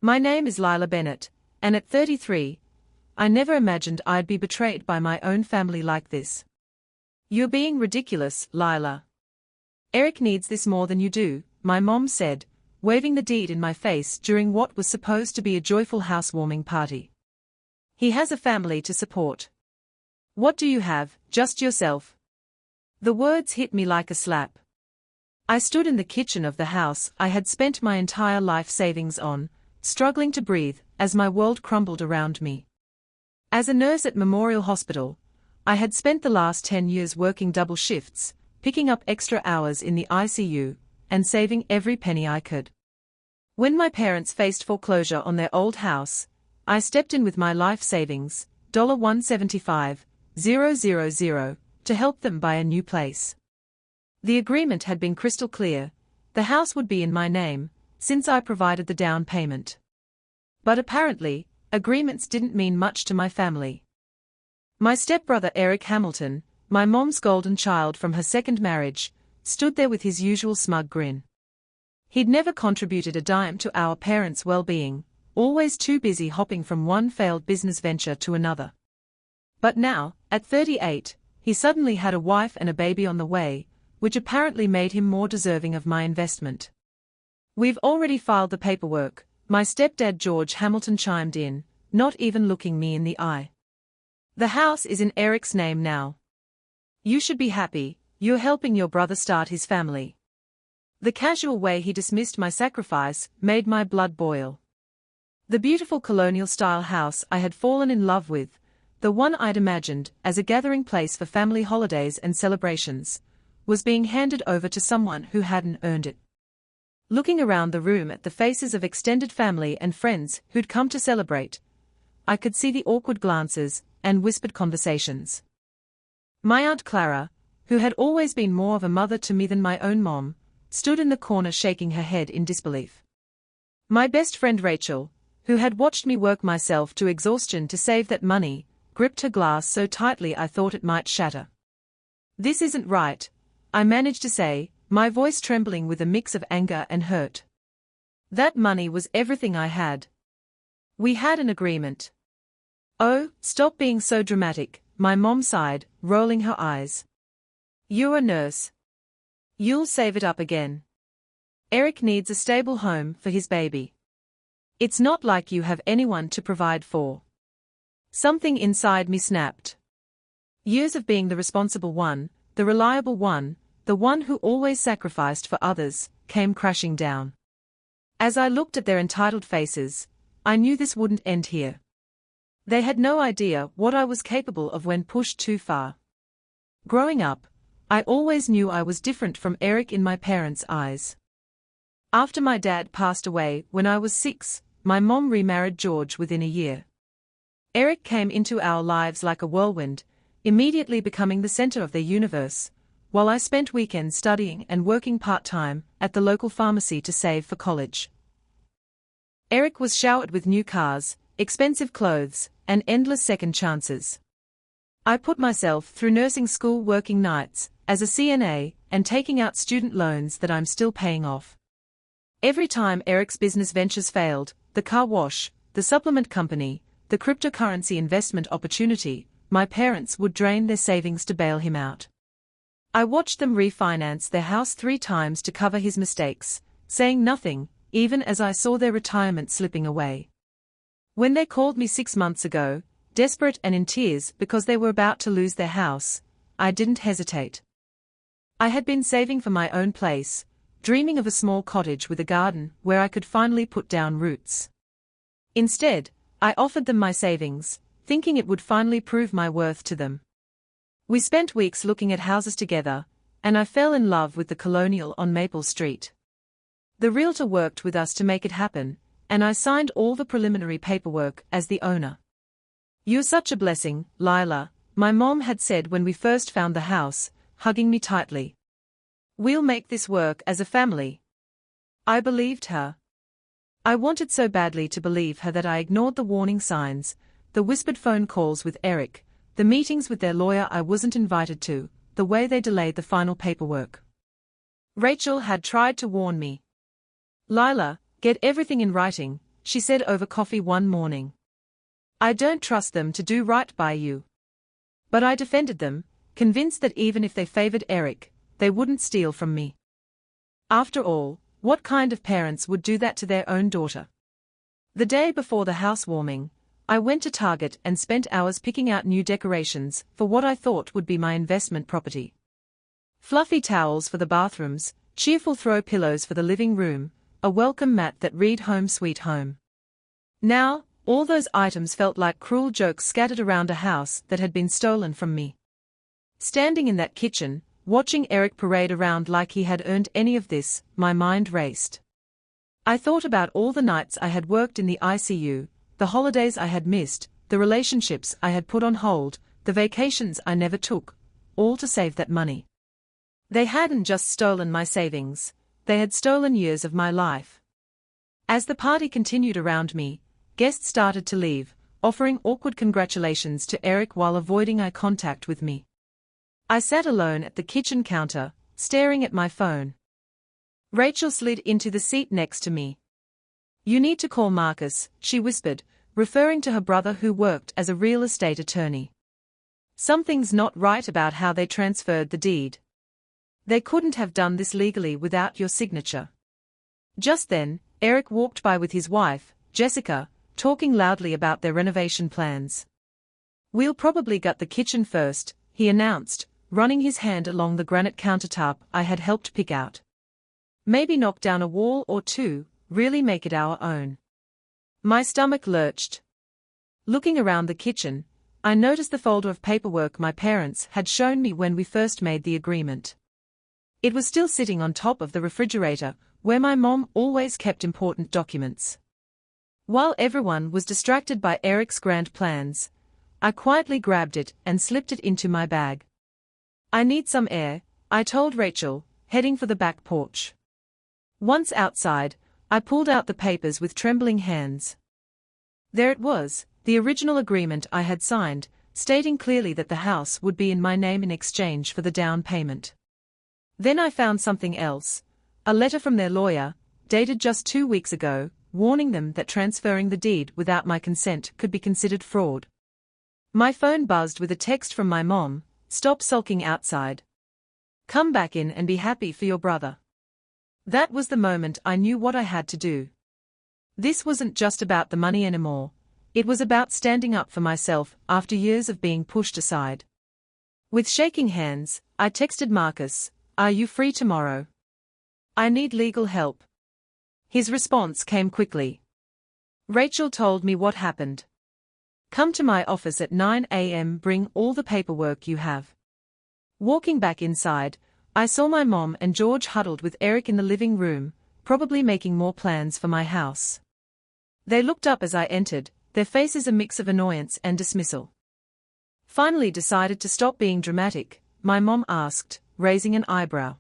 My name is Lila Bennett, and at 33, I never imagined I'd be betrayed by my own family like this. You're being ridiculous, Lila. Eric needs this more than you do, my mom said, waving the deed in my face during what was supposed to be a joyful housewarming party. He has a family to support. What do you have, just yourself? The words hit me like a slap. I stood in the kitchen of the house I had spent my entire life savings on, struggling to breathe as my world crumbled around me. As a nurse at Memorial Hospital, I had spent the last 10 years working double shifts, picking up extra hours in the ICU, and saving every penny I could. When my parents faced foreclosure on their old house, I stepped in with my life savings, $175,000, to help them buy a new place. The agreement had been crystal clear: the house would be in my name, since I provided the down payment. But apparently, agreements didn't mean much to my family. My stepbrother Eric Hamilton, my mom's golden child from her second marriage, stood there with his usual smug grin. He'd never contributed a dime to our parents' well-being, always too busy hopping from one failed business venture to another. But now, at 38, he suddenly had a wife and a baby on the way, which apparently made him more deserving of my investment. We've already filed the paperwork, my stepdad George Hamilton chimed in, not even looking me in the eye. The house is in Eric's name now. You should be happy, you're helping your brother start his family. The casual way he dismissed my sacrifice made my blood boil. The beautiful colonial-style house I had fallen in love with, the one I'd imagined as a gathering place for family holidays and celebrations, was being handed over to someone who hadn't earned it. Looking around the room at the faces of extended family and friends who'd come to celebrate, I could see the awkward glances and whispered conversations. My Aunt Clara, who had always been more of a mother to me than my own mom, stood in the corner shaking her head in disbelief. My best friend Rachel, who had watched me work myself to exhaustion to save that money, gripped her glass so tightly I thought it might shatter. This isn't right, I managed to say, my voice trembling with a mix of anger and hurt. That money was everything I had. We had an agreement. Oh, stop being so dramatic, my mom sighed, rolling her eyes. You're a nurse. You'll save it up again. Eric needs a stable home for his baby. It's not like you have anyone to provide for. Something inside me snapped. Years of being the responsible one, the reliable one, the one who always sacrificed for others, came crashing down. As I looked at their entitled faces, I knew this wouldn't end here. They had no idea what I was capable of when pushed too far. Growing up, I always knew I was different from Eric in my parents' eyes. After my dad passed away when I was 6, my mom remarried George within a year. Eric came into our lives like a whirlwind, immediately becoming the center of their universe, while I spent weekends studying and working part-time at the local pharmacy to save for college. Eric was showered with new cars, expensive clothes, and endless second chances. I put myself through nursing school, working nights as a CNA, and taking out student loans that I'm still paying off. Every time Eric's business ventures failed, the car wash, the supplement company, the cryptocurrency investment opportunity, my parents would drain their savings to bail him out. I watched them refinance their house 3 times to cover his mistakes, saying nothing, even as I saw their retirement slipping away. When they called me 6 months ago, desperate and in tears because they were about to lose their house, I didn't hesitate. I had been saving for my own place, dreaming of a small cottage with a garden where I could finally put down roots. Instead, I offered them my savings, thinking it would finally prove my worth to them. We spent weeks looking at houses together, and I fell in love with the Colonial on Maple Street. The realtor worked with us to make it happen, and I signed all the preliminary paperwork as the owner. "You're such a blessing, Lila," my mom had said when we first found the house, hugging me tightly. "We'll make this work as a family." I believed her. I wanted so badly to believe her that I ignored the warning signs, the whispered phone calls with Eric, the meetings with their lawyer I wasn't invited to, the way they delayed the final paperwork. Rachel had tried to warn me. "Lila, get everything in writing," she said over coffee one morning. I don't trust them to do right by you. But I defended them, convinced that even if they favored Eric, they wouldn't steal from me. After all, what kind of parents would do that to their own daughter? The day before the housewarming, I went to Target and spent hours picking out new decorations for what I thought would be my investment property. Fluffy towels for the bathrooms, cheerful throw pillows for the living room, a welcome mat that read Home Sweet Home. Now, all those items felt like cruel jokes scattered around a house that had been stolen from me. Standing in that kitchen, watching Eric parade around like he had earned any of this, my mind raced. I thought about all the nights I had worked in the ICU, the holidays I had missed, the relationships I had put on hold, the vacations I never took, all to save that money. They hadn't just stolen my savings, they had stolen years of my life. As the party continued around me, guests started to leave, offering awkward congratulations to Eric while avoiding eye contact with me. I sat alone at the kitchen counter, staring at my phone. Rachel slid into the seat next to me. You need to call Marcus, she whispered, referring to her brother who worked as a real estate attorney. Something's not right about how they transferred the deed. They couldn't have done this legally without your signature. Just then, Eric walked by with his wife, Jessica, talking loudly about their renovation plans. We'll probably gut the kitchen first, he announced, running his hand along the granite countertop I had helped pick out. Maybe knock down a wall or two, really make it our own. My stomach lurched. Looking around the kitchen, I noticed the folder of paperwork my parents had shown me when we first made the agreement. It was still sitting on top of the refrigerator, where my mom always kept important documents. While everyone was distracted by Eric's grand plans, I quietly grabbed it and slipped it into my bag. I need some air, I told Rachel, heading for the back porch. Once outside, I pulled out the papers with trembling hands. There it was, the original agreement I had signed, stating clearly that the house would be in my name in exchange for the down payment. Then I found something else, a letter from their lawyer, dated just 2 weeks ago, warning them that transferring the deed without my consent could be considered fraud. My phone buzzed with a text from my mom, "Stop sulking outside. Come back in and be happy for your brother." That was the moment I knew what I had to do. This wasn't just about the money anymore, it was about standing up for myself after years of being pushed aside. With shaking hands, I texted Marcus, "Are you free tomorrow? I need legal help." His response came quickly. "Rachel told me what happened. Come to my office at 9 a.m. Bring all the paperwork you have." Walking back inside, I saw my mom and George huddled with Eric in the living room, probably making more plans for my house. They looked up as I entered, their faces a mix of annoyance and dismissal. Finally decided to stop being dramatic, my mom asked, raising an eyebrow.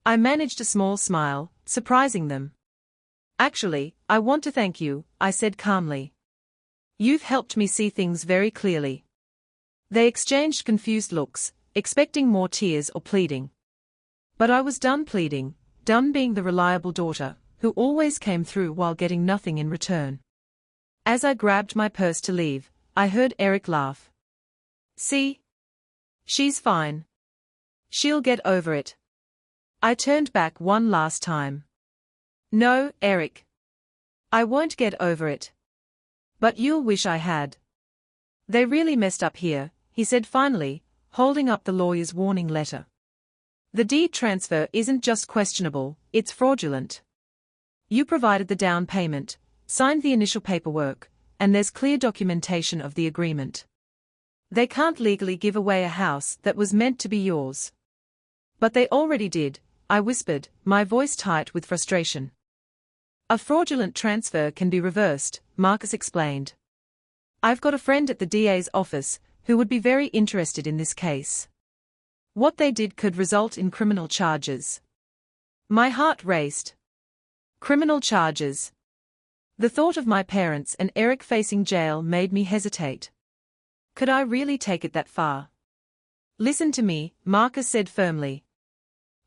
I managed a small smile, surprising them. "Actually, I want to thank you," I said calmly. "You've helped me see things very clearly." They exchanged confused looks, expecting more tears or pleading. But I was done pleading, done being the reliable daughter, who always came through while getting nothing in return. As I grabbed my purse to leave, I heard Eric laugh. "See? She's fine. She'll get over it." I turned back one last time. "No, Eric. I won't get over it. But you'll wish I had. They really messed up here," he said finally, holding up the lawyer's warning letter. "The deed transfer isn't just questionable, it's fraudulent. You provided the down payment, signed the initial paperwork, and there's clear documentation of the agreement. They can't legally give away a house that was meant to be yours." "But they already did," I whispered, my voice tight with frustration. "A fraudulent transfer can be reversed," Marcus explained. "I've got a friend at the DA's office who would be very interested in this case. What they did could result in criminal charges." My heart raced. Criminal charges. The thought of my parents and Eric facing jail made me hesitate. Could I really take it that far? "Listen to me," Marcus said firmly.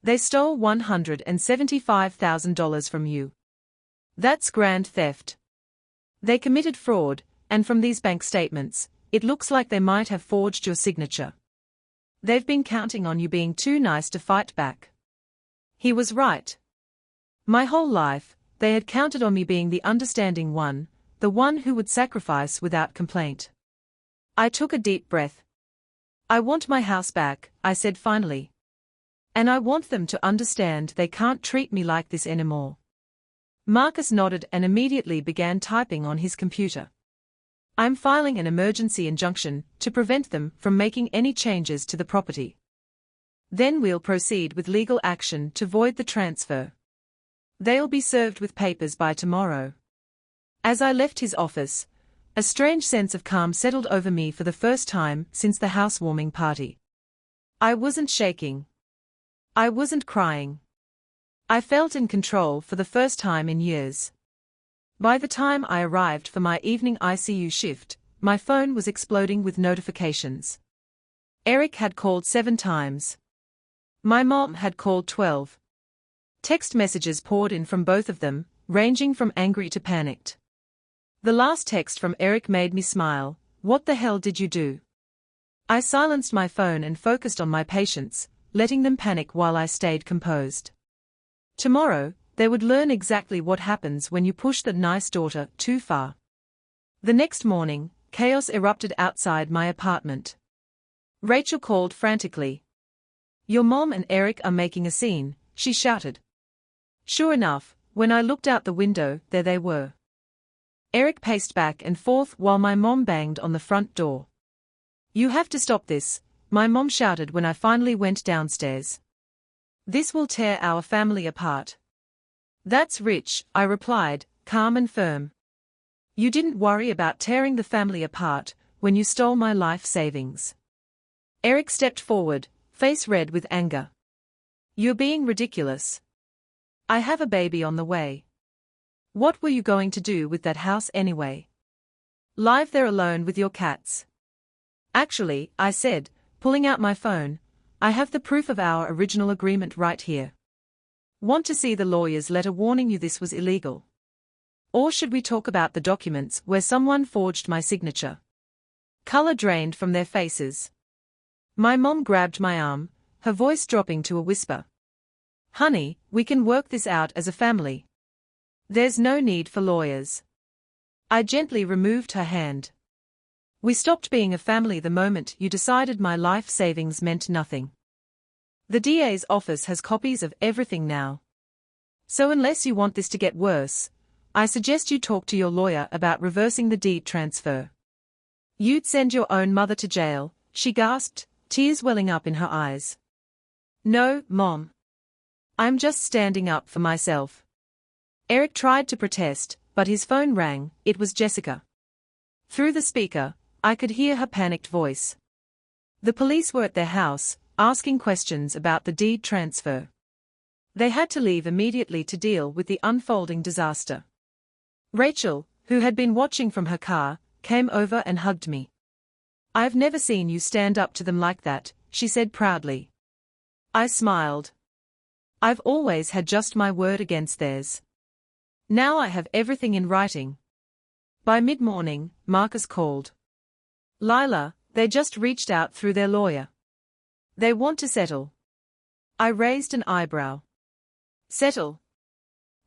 "They stole $175,000 from you. That's grand theft. They committed fraud, and from these bank statements, it looks like they might have forged your signature. They've been counting on you being too nice to fight back. He was right. My whole life, they had counted on me being the understanding one, the one who would sacrifice without complaint. I took a deep breath. I want my house back, I said finally. And I want them to understand they can't treat me like this anymore. Marcus nodded and immediately began typing on his computer. I'm filing an emergency injunction to prevent them from making any changes to the property. Then we'll proceed with legal action to void the transfer. They'll be served with papers by tomorrow. As I left his office, a strange sense of calm settled over me for the first time since the housewarming party. I wasn't shaking. I wasn't crying. I felt in control for the first time in years. By the time I arrived for my evening ICU shift, my phone was exploding with notifications. Eric had called 7 times. My mom had called 12. Text messages poured in from both of them, ranging from angry to panicked. The last text from Eric made me smile. What the hell did you do? I silenced my phone and focused on my patients, letting them panic while I stayed composed. Tomorrow, they would learn exactly what happens when you push the nice daughter too far. The next morning, chaos erupted outside my apartment. Rachel called frantically. Your mom and Eric are making a scene, she shouted. Sure enough, when I looked out the window, there they were. Eric paced back and forth while my mom banged on the front door. You have to stop this, my mom shouted when I finally went downstairs. This will tear our family apart. That's rich, I replied, calm and firm. You didn't worry about tearing the family apart when you stole my life savings. Eric stepped forward, face red with anger. You're being ridiculous. I have a baby on the way. What were you going to do with that house anyway? Live there alone with your cats. Actually, I said, pulling out my phone, I have the proof of our original agreement right here. Want to see the lawyer's letter warning you this was illegal? Or should we talk about the documents where someone forged my signature? Color drained from their faces. My mom grabbed my arm, her voice dropping to a whisper. Honey, we can work this out as a family. There's no need for lawyers. I gently removed her hand. We stopped being a family the moment you decided my life savings meant nothing. The DA's office has copies of everything now. So unless you want this to get worse, I suggest you talk to your lawyer about reversing the deed transfer. You'd send your own mother to jail, she gasped, tears welling up in her eyes. No, Mom. I'm just standing up for myself. Eric tried to protest, but his phone rang. It was Jessica. Through the speaker, I could hear her panicked voice. The police were at their house, asking questions about the deed transfer. They had to leave immediately to deal with the unfolding disaster. Rachel, who had been watching from her car, came over and hugged me. I've never seen you stand up to them like that, she said proudly. I smiled. I've always had just my word against theirs. Now I have everything in writing. By mid-morning, Marcus called. Lila, they just reached out through their lawyer. They want to settle. I raised an eyebrow. Settle?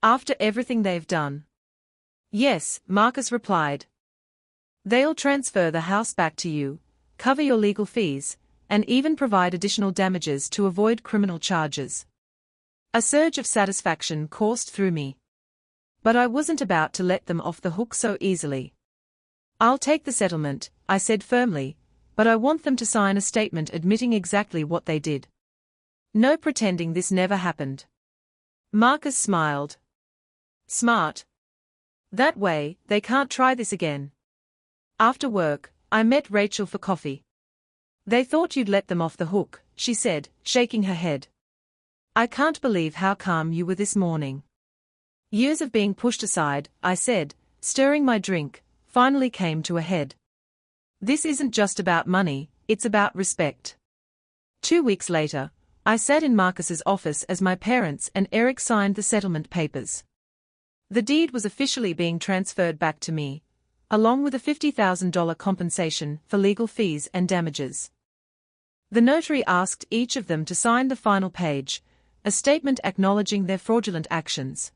After everything they've done? Yes, Marcus replied. They'll transfer the house back to you, cover your legal fees, and even provide additional damages to avoid criminal charges. A surge of satisfaction coursed through me. But I wasn't about to let them off the hook so easily. I'll take the settlement, I said firmly, but I want them to sign a statement admitting exactly what they did. No pretending this never happened. Marcus smiled. Smart. That way, they can't try this again. After work, I met Rachel for coffee. They thought you'd let them off the hook, she said, shaking her head. I can't believe how calm you were this morning. Years of being pushed aside, I said, stirring my drink, finally came to a head. This isn't just about money, it's about respect. 2 weeks later, I sat in Marcus's office as my parents and Eric signed the settlement papers. The deed was officially being transferred back to me, along with a $50,000 compensation for legal fees and damages. The notary asked each of them to sign the final page, a statement acknowledging their fraudulent actions.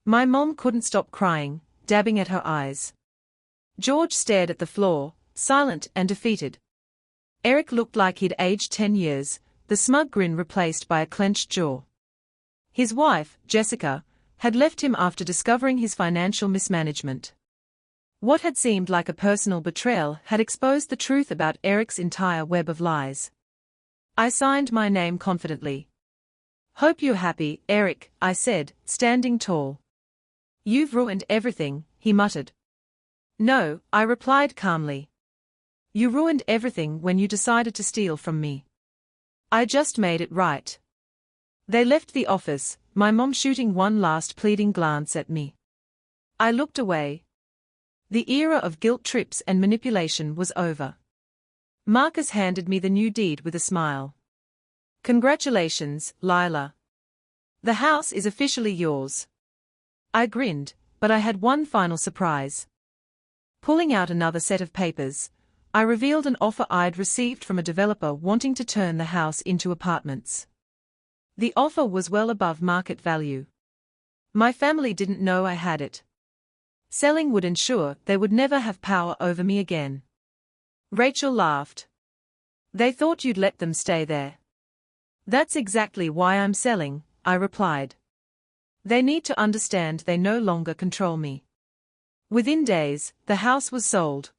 My mom couldn't stop crying, dabbing at her eyes. George stared at the floor, silent and defeated. Eric looked like he'd aged 10 years, the smug grin replaced by a clenched jaw. His wife, Jessica, had left him after discovering his financial mismanagement. What had seemed like a personal betrayal had exposed the truth about Eric's entire web of lies. I signed my name confidently. "Hope you're happy, Eric," I said, standing tall. "You've ruined everything," he muttered. "No," I replied calmly. "You ruined everything when you decided to steal from me. I just made it right." They left the office, my mom shooting one last pleading glance at me. I looked away. The era of guilt trips and manipulation was over. Marcus handed me the new deed with a smile. "Congratulations, Lila. The house is officially yours." I grinned, but I had one final surprise. Pulling out another set of papers, I revealed an offer I'd received from a developer wanting to turn the house into apartments. The offer was well above market value. My family didn't know I had it. Selling would ensure they would never have power over me again. Rachel laughed. "They thought you'd let them stay there." "That's exactly why I'm selling," I replied. "They need to understand they no longer control me." Within days, the house was sold.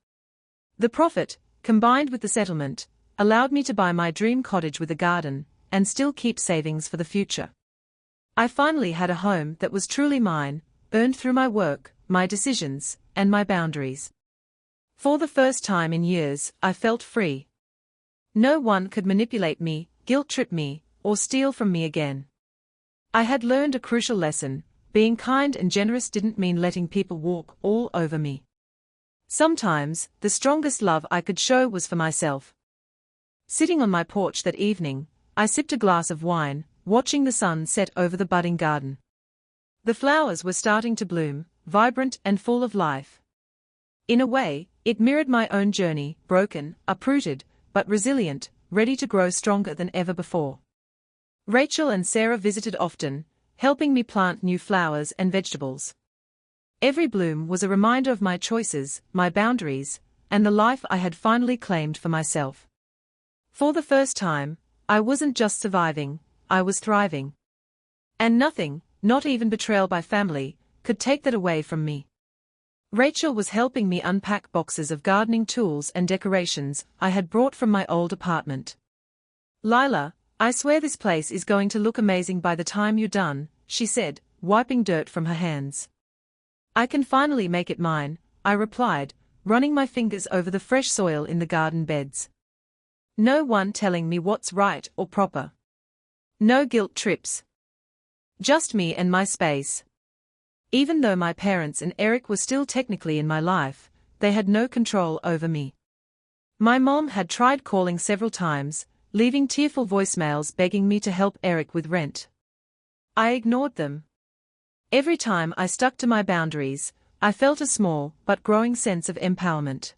The profit, combined with the settlement, allowed me to buy my dream cottage with a garden, and still keep savings for the future. I finally had a home that was truly mine, earned through my work, my decisions, and my boundaries. For the first time in years, I felt free. No one could manipulate me, guilt-trip me, or steal from me again. I had learned a crucial lesson: being kind and generous didn't mean letting people walk all over me. Sometimes, the strongest love I could show was for myself. Sitting on my porch that evening, I sipped a glass of wine, watching the sun set over the budding garden. The flowers were starting to bloom, vibrant and full of life. In a way, it mirrored my own journey, broken, uprooted, but resilient, ready to grow stronger than ever before. Rachel and Sarah visited often, helping me plant new flowers and vegetables. Every bloom was a reminder of my choices, my boundaries, and the life I had finally claimed for myself. For the first time, I wasn't just surviving, I was thriving. And nothing, not even betrayal by family, could take that away from me. Rachel was helping me unpack boxes of gardening tools and decorations I had brought from my old apartment. "Lila, I swear this place is going to look amazing by the time you're done," she said, wiping dirt from her hands. "I can finally make it mine," I replied, running my fingers over the fresh soil in the garden beds. No one telling me what's right or proper. No guilt trips. Just me and my space. Even though my parents and Eric were still technically in my life, they had no control over me. My mom had tried calling several times, leaving tearful voicemails begging me to help Eric with rent. I ignored them. Every time I stuck to my boundaries, I felt a small but growing sense of empowerment.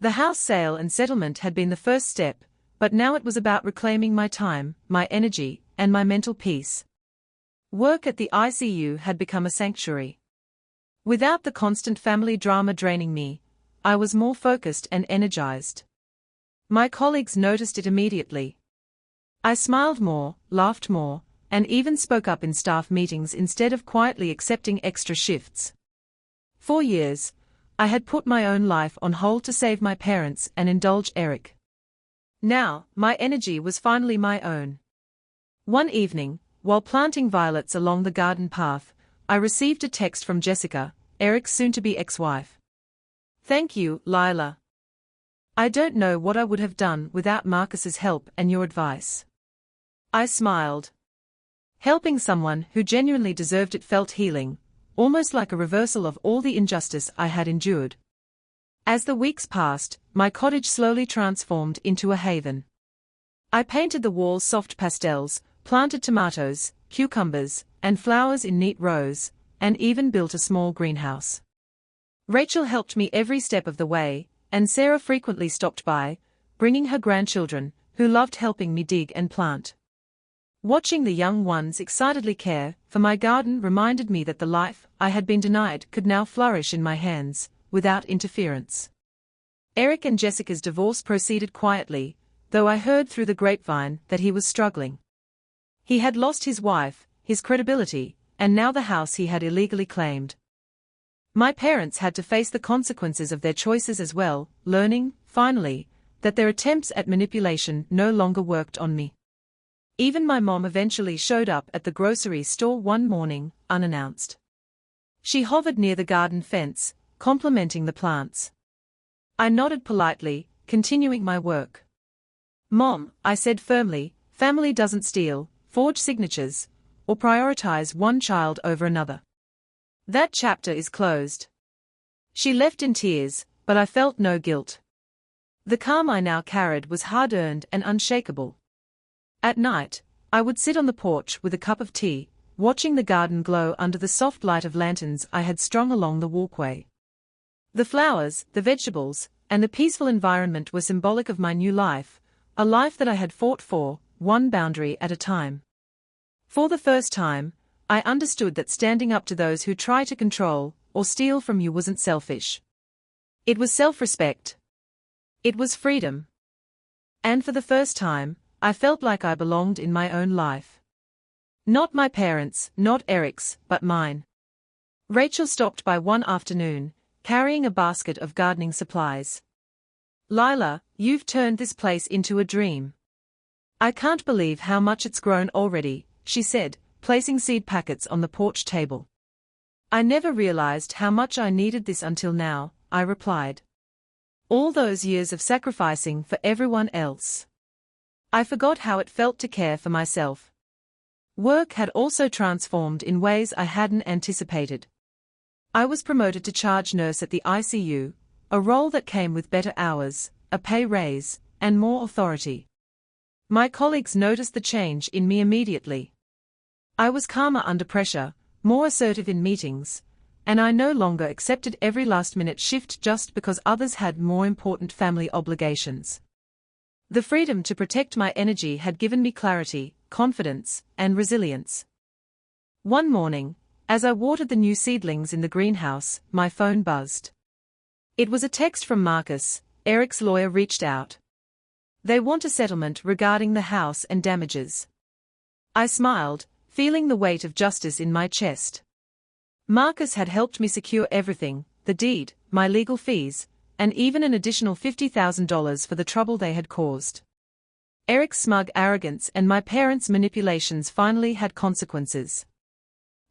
The house sale and settlement had been the first step, but now it was about reclaiming my time, my energy, and my mental peace. Work at the ICU had become a sanctuary. Without the constant family drama draining me, I was more focused and energized. My colleagues noticed it immediately. I smiled more, laughed more, and even spoke up in staff meetings instead of quietly accepting extra shifts. For years, I had put my own life on hold to save my parents and indulge Eric. Now, my energy was finally my own. One evening, while planting violets along the garden path, I received a text from Jessica, Eric's soon-to-be ex-wife. "Thank you, Lila. I don't know what I would have done without Marcus's help and your advice." I smiled. Helping someone who genuinely deserved it felt healing, almost like a reversal of all the injustice I had endured. As the weeks passed, my cottage slowly transformed into a haven. I painted the walls soft pastels, planted tomatoes, cucumbers, and flowers in neat rows, and even built a small greenhouse. Rachel helped me every step of the way, and Sarah frequently stopped by, bringing her grandchildren, who loved helping me dig and plant. Watching the young ones excitedly care for my garden reminded me that the life I had been denied could now flourish in my hands, without interference. Eric and Jessica's divorce proceeded quietly, though I heard through the grapevine that he was struggling. He had lost his wife, his credibility, and now the house he had illegally claimed. My parents had to face the consequences of their choices as well, learning, finally, that their attempts at manipulation no longer worked on me. Even my mom eventually showed up at the grocery store one morning, unannounced. She hovered near the garden fence, complimenting the plants. I nodded politely, continuing my work. "Mom," I said firmly, "family doesn't steal, forge signatures, or prioritize one child over another. That chapter is closed." She left in tears, but I felt no guilt. The calm I now carried was hard-earned and unshakable. At night, I would sit on the porch with a cup of tea, watching the garden glow under the soft light of lanterns I had strung along the walkway. The flowers, the vegetables, and the peaceful environment were symbolic of my new life, a life that I had fought for, one boundary at a time. For the first time, I understood that standing up to those who try to control or steal from you wasn't selfish. It was self-respect. It was freedom. And for the first time, I felt like I belonged in my own life. Not my parents', not Eric's, but mine. Rachel stopped by one afternoon, carrying a basket of gardening supplies. "Lila, you've turned this place into a dream. I can't believe how much it's grown already," she said, placing seed packets on the porch table. "I never realized how much I needed this until now," I replied. "All those years of sacrificing for everyone else. I forgot how it felt to care for myself." Work had also transformed in ways I hadn't anticipated. I was promoted to charge nurse at the ICU, a role that came with better hours, a pay raise, and more authority. My colleagues noticed the change in me immediately. I was calmer under pressure, more assertive in meetings, and I no longer accepted every last-minute shift just because others had more important family obligations. The freedom to protect my energy had given me clarity, confidence, and resilience. One morning, as I watered the new seedlings in the greenhouse, my phone buzzed. It was a text from Marcus. Eric's lawyer reached out. "They want a settlement regarding the house and damages." I smiled, feeling the weight of justice in my chest. Marcus had helped me secure everything, the deed, my legal fees, and even an additional $50,000 for the trouble they had caused. Eric's smug arrogance and my parents' manipulations finally had consequences.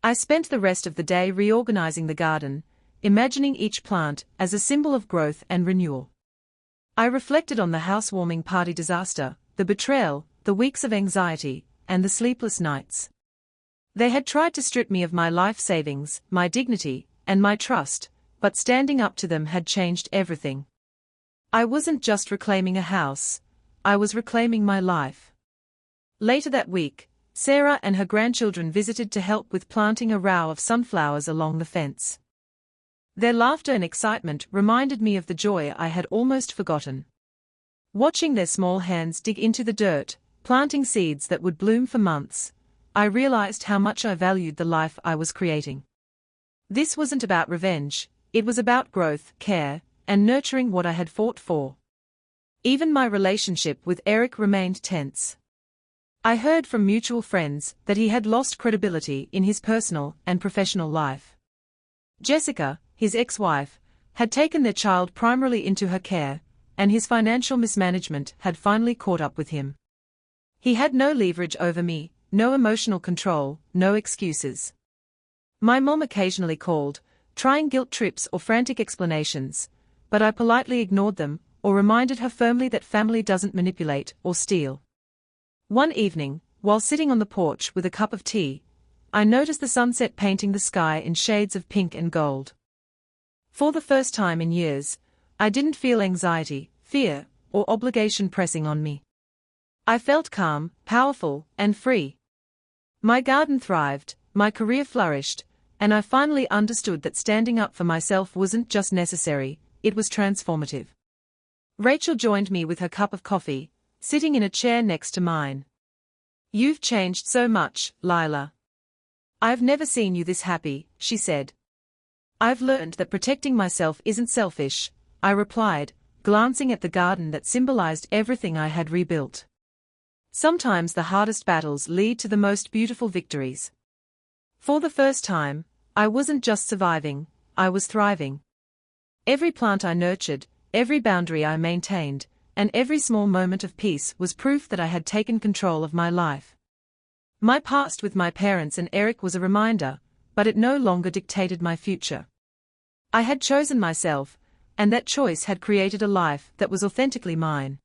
I spent the rest of the day reorganizing the garden, imagining each plant as a symbol of growth and renewal. I reflected on the housewarming party disaster, the betrayal, the weeks of anxiety, and the sleepless nights. They had tried to strip me of my life savings, my dignity, and my trust, but standing up to them had changed everything. I wasn't just reclaiming a house, I was reclaiming my life. Later that week, Sarah and her grandchildren visited to help with planting a row of sunflowers along the fence. Their laughter and excitement reminded me of the joy I had almost forgotten. Watching their small hands dig into the dirt, planting seeds that would bloom for months, I realized how much I valued the life I was creating. This wasn't about revenge, it was about growth, care, and nurturing what I had fought for. Even my relationship with Eric remained tense. I heard from mutual friends that he had lost credibility in his personal and professional life. Jessica, his ex-wife, had taken their child primarily into her care, and his financial mismanagement had finally caught up with him. He had no leverage over me, no emotional control, no excuses. My mom occasionally called, trying guilt trips or frantic explanations, but I politely ignored them, or reminded her firmly that family doesn't manipulate or steal. One evening, while sitting on the porch with a cup of tea, I noticed the sunset painting the sky in shades of pink and gold. For the first time in years, I didn't feel anxiety, fear, or obligation pressing on me. I felt calm, powerful, and free. My garden thrived, my career flourished, and I finally understood that standing up for myself wasn't just necessary, it was transformative. Rachel joined me with her cup of coffee, sitting in a chair next to mine. "You've changed so much, Lila. I've never seen you this happy," she said. "I've learned that protecting myself isn't selfish," I replied, glancing at the garden that symbolized everything I had rebuilt. Sometimes the hardest battles lead to the most beautiful victories. For the first time, I wasn't just surviving, I was thriving. Every plant I nurtured, every boundary I maintained, and every small moment of peace was proof that I had taken control of my life. My past with my parents and Eric was a reminder, but it no longer dictated my future. I had chosen myself, and that choice had created a life that was authentically mine.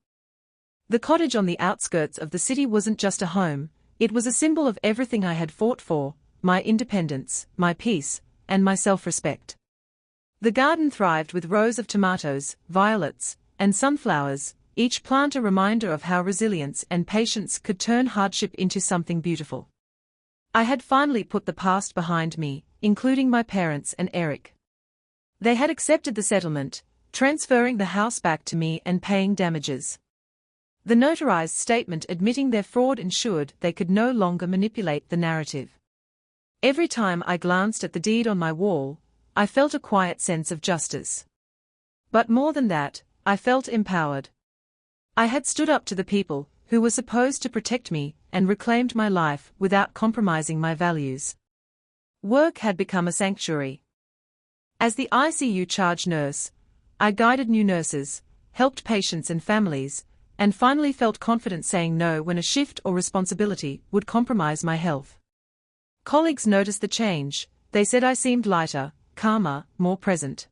The cottage on the outskirts of the city wasn't just a home, it was a symbol of everything I had fought for: my independence, my peace, and my self-respect. The garden thrived with rows of tomatoes, violets, and sunflowers, each plant a reminder of how resilience and patience could turn hardship into something beautiful. I had finally put the past behind me, including my parents and Eric. They had accepted the settlement, transferring the house back to me and paying damages. The notarized statement admitting their fraud ensured they could no longer manipulate the narrative. Every time I glanced at the deed on my wall, I felt a quiet sense of justice. But more than that, I felt empowered. I had stood up to the people who were supposed to protect me and reclaimed my life without compromising my values. Work had become a sanctuary. As the ICU charge nurse, I guided new nurses, helped patients and families, and finally felt confident saying no when a shift or responsibility would compromise my health. Colleagues noticed the change. They said I seemed lighter, calmer, more present.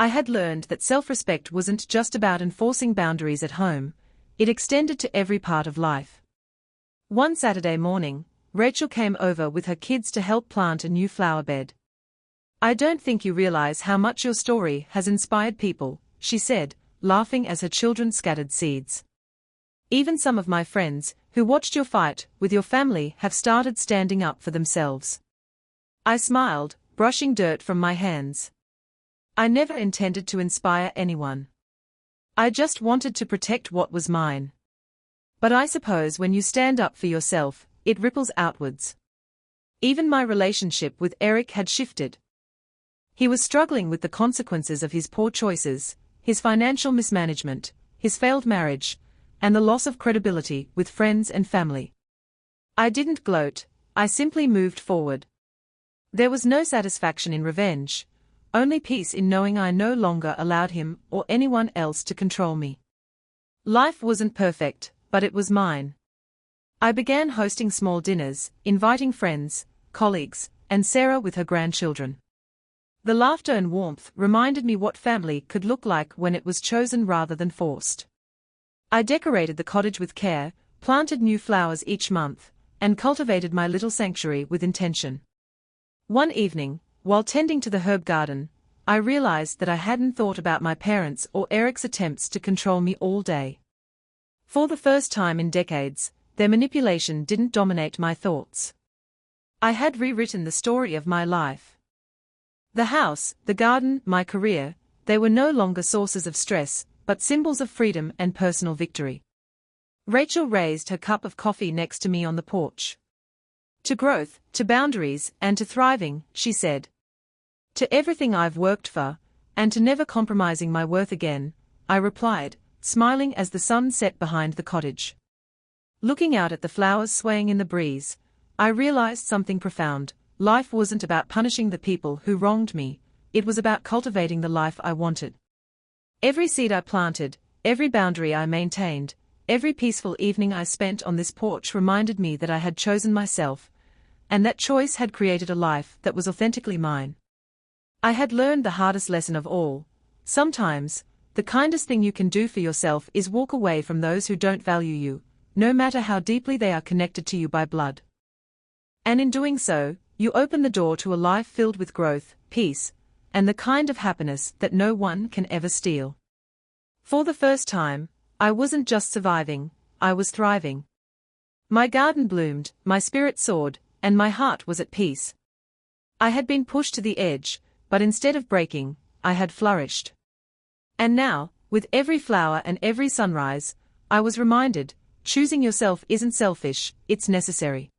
I had learned that self-respect wasn't just about enforcing boundaries at home, it extended to every part of life. One Saturday morning, Rachel came over with her kids to help plant a new flower bed. "I don't think you realize how much your story has inspired people," she said, laughing as her children scattered seeds. "Even some of my friends, who watched your fight with your family, have started standing up for themselves." I smiled, brushing dirt from my hands. I never intended to inspire anyone. I just wanted to protect what was mine. But I suppose when you stand up for yourself, it ripples outwards. Even my relationship with Eric had shifted. He was struggling with the consequences of his poor choices, his financial mismanagement, his failed marriage, and the loss of credibility with friends and family. I didn't gloat, I simply moved forward. There was no satisfaction in revenge, only peace in knowing I no longer allowed him or anyone else to control me. Life wasn't perfect, but it was mine. I began hosting small dinners, inviting friends, colleagues, and Sarah with her grandchildren. The laughter and warmth reminded me what family could look like when it was chosen rather than forced. I decorated the cottage with care, planted new flowers each month, and cultivated my little sanctuary with intention. One evening, while tending to the herb garden, I realized that I hadn't thought about my parents or Eric's attempts to control me all day. For the first time in decades, their manipulation didn't dominate my thoughts. I had rewritten the story of my life. The house, the garden, my career, they were no longer sources of stress, but symbols of freedom and personal victory. Rachel raised her cup of coffee next to me on the porch. "To growth, to boundaries, and to thriving," she said. "To everything I've worked for, and to never compromising my worth again," I replied, smiling as the sun set behind the cottage. Looking out at the flowers swaying in the breeze, I realized something profound. Life wasn't about punishing the people who wronged me, it was about cultivating the life I wanted. Every seed I planted, every boundary I maintained, every peaceful evening I spent on this porch reminded me that I had chosen myself, and that choice had created a life that was authentically mine. I had learned the hardest lesson of all: sometimes, the kindest thing you can do for yourself is walk away from those who don't value you, no matter how deeply they are connected to you by blood. And in doing so, you open the door to a life filled with growth, peace, and the kind of happiness that no one can ever steal. For the first time, I wasn't just surviving, I was thriving. My garden bloomed, my spirit soared, and my heart was at peace. I had been pushed to the edge, but instead of breaking, I had flourished. And now, with every flower and every sunrise, I was reminded, choosing yourself isn't selfish, it's necessary.